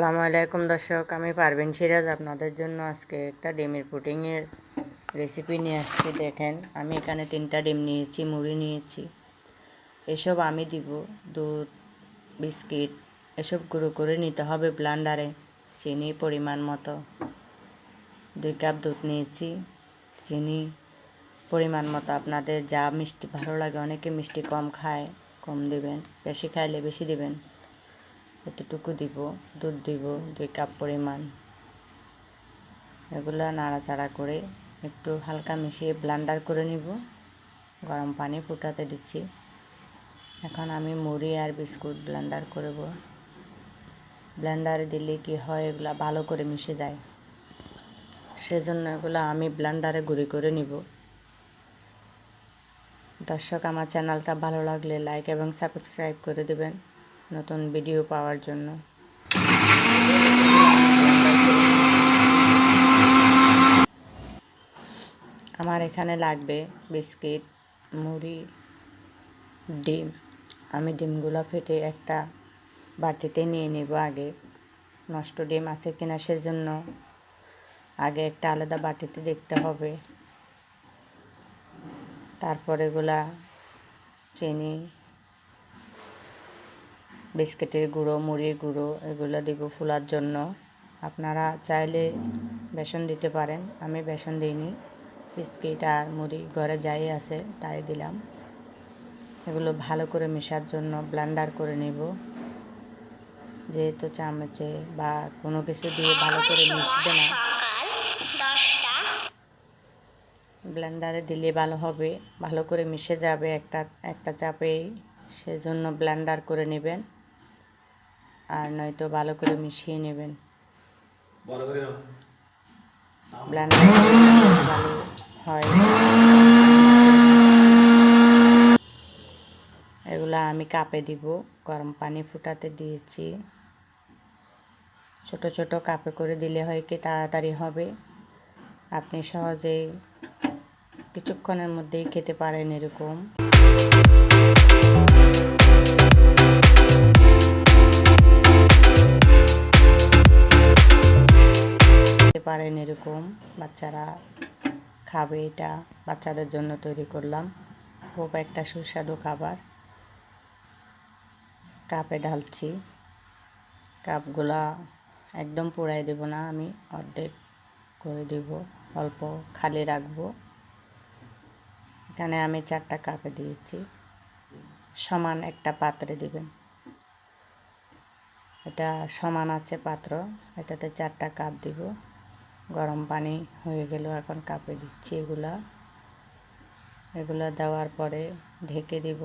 আসসালামু আলাইকুম দর্শক, আমি পারভিন সিরাজ আপনাদের জন্য আজকে একটা ডিমের পুডিংয়ের রেসিপি নিয়ে আসছি। দেখেন, আমি এখানে 3টা ডিম নিয়েছি, মুড়ি নিয়েছি। এসব আমি দিব দুধ, বিস্কিট, এসব গুঁড়ো করে নিতে হবে ব্লেন্ডারে। চিনি পরিমাণ মতো, 2 কাপ দুধ নিয়েছি, চিনি পরিমাণ মতো আপনাদের যা মিষ্টি ভালো লাগে। অনেকে মিষ্টি কম খায়, কম দিবেন, বেশি খাইলে বেশি দিবেন। এতটুকু দিব। দুধ দিব 2 কাপ পরিমাণ। এগুলো নাড়াচাড়া করে একটু হালকা মিশিয়ে ব্লেন্ডার করে নিব। গরম পানি ফুটাতে দিচ্ছি। এখন আমি মুড়ি আর বিস্কুট ব্লেন্ডার করব। ব্লেন্ডারে দিলে কি হয়, এগুলা ভালো করে মিশে যায়, সেজন্য এগুলো আমি ব্লেন্ডারে গুঁড়ি করে নিব। দর্শক, আমার চ্যানেলটা ভালো লাগলে লাইক এবং সাবস্ক্রাইব করে দেবেন নতুন ভিডিও পাওয়ার জন্য। আমার এখানে লাগবে বিস্কিট, মুড়ি, ডিম। আমি ডিমগুলো ফেটে একটা বাটিতে নিয়ে নেব। আগে নষ্ট ডিম আছে কিনা সেজন্য আগে একটা আলাদা বাটিতে দেখতে হবে। তারপর এগুলা চিনি, বিস্কিটের গুঁড়ো, মুড়ির গুঁড়ো এগুলো দিব ফুলার জন্য। আপনারা চাইলে বেসন দিতে পারেন, আমি বেসন দিইনি। বিস্কিট আর মুড়ি ঘরে যাই আছে তাই দিলাম। এগুলো ভালো করে মেশার জন্য ব্লেন্ডার করে নেব। যেহেতু চামচে বা কোনো কিছু দিয়ে ভালো করে মিশবে না, ব্লেন্ডারে দিলে ভালো হবে, ভালো করে মিশে যাবে একটা চাপেই। সেজন্য ব্লেন্ডার করে নেবেন, আর নয়তো ভালো করে মিশিয়ে নেবেন। ব্লেন্ডার ভালো হয়। এগুলা আমি কাপে দিব। গরম পানি ফুটাতে দিয়েছি। ছোট ছোট কাপে করে দিলে হয় কি তাড়াতাড়ি হবে, আপনি সহজেই কিছুক্ষণের মধ্যেই খেতে পারেন। এরকম বাচ্চারা খাবে। এটা বাচ্চাদের জন্য তৈরি করলাম, খুব একটা সুস্বাদু খাবার। কাপে ঢালছি। কাপগুলা একদম পুরাই দেব না, আমি অর্ধেক করে দেব, অল্প খালি রাখবো। এখানে আমি 4টা কাপে দিয়েছি। সমান একটা পাত্রে দিবেন। এটা সমান আছে পাত্র, এটাতে 4টা কাপ দিব। গরম পানি হয়ে গেল, এখন কাপে দিচ্ছি এগুলা দেওয়ার পরে ঢেকে দিব।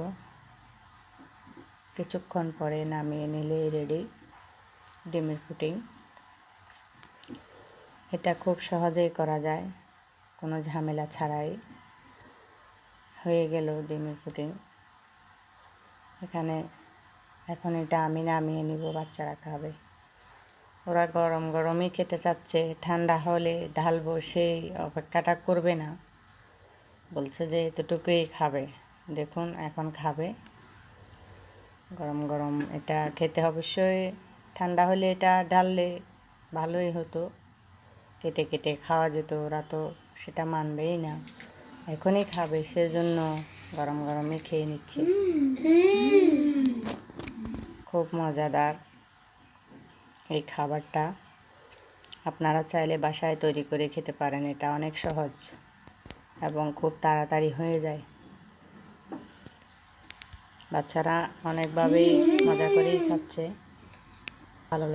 কিছুক্ষণ পরে নামিয়ে নিলে রেডি ডিমের পুডিং। এটা খুব সহজেই করা যায়, কোনো ঝামেলা ছাড়াই। হয়ে গেল ডিমের পুডিং। এখন এটা আমি নামিয়ে নিব, বাচ্চারা খাবে। ওরা গরম গরমই খেতে চাচ্ছে, ঠান্ডা হলে ঢালবো সেই অপেক্ষাটা করবে না, বলছে যে এতটুকুই খাবে। দেখুন এখন খাবে গরম গরম। এটা খেতে অবশ্যই ঠান্ডা হলে এটা ঢাললে ভালোই হতো, কেটে কেটে খাওয়া যেত। ওরা তো সেটা মানবেই না, এখনই খাবে, সেজন্য গরম গরমই খেয়ে নিচ্ছে। খুব মজাদার এই খাবারটা, আপনারা চাইলে বাসায় তৈরি করে খেতে পারেন। এটা অনেক সহজ এবং খুব তাড়াতাড়ি হয়ে যায়। বাচ্চারা অনেকভাবেই মজা করেই খাচ্ছে, ভালো লাগে।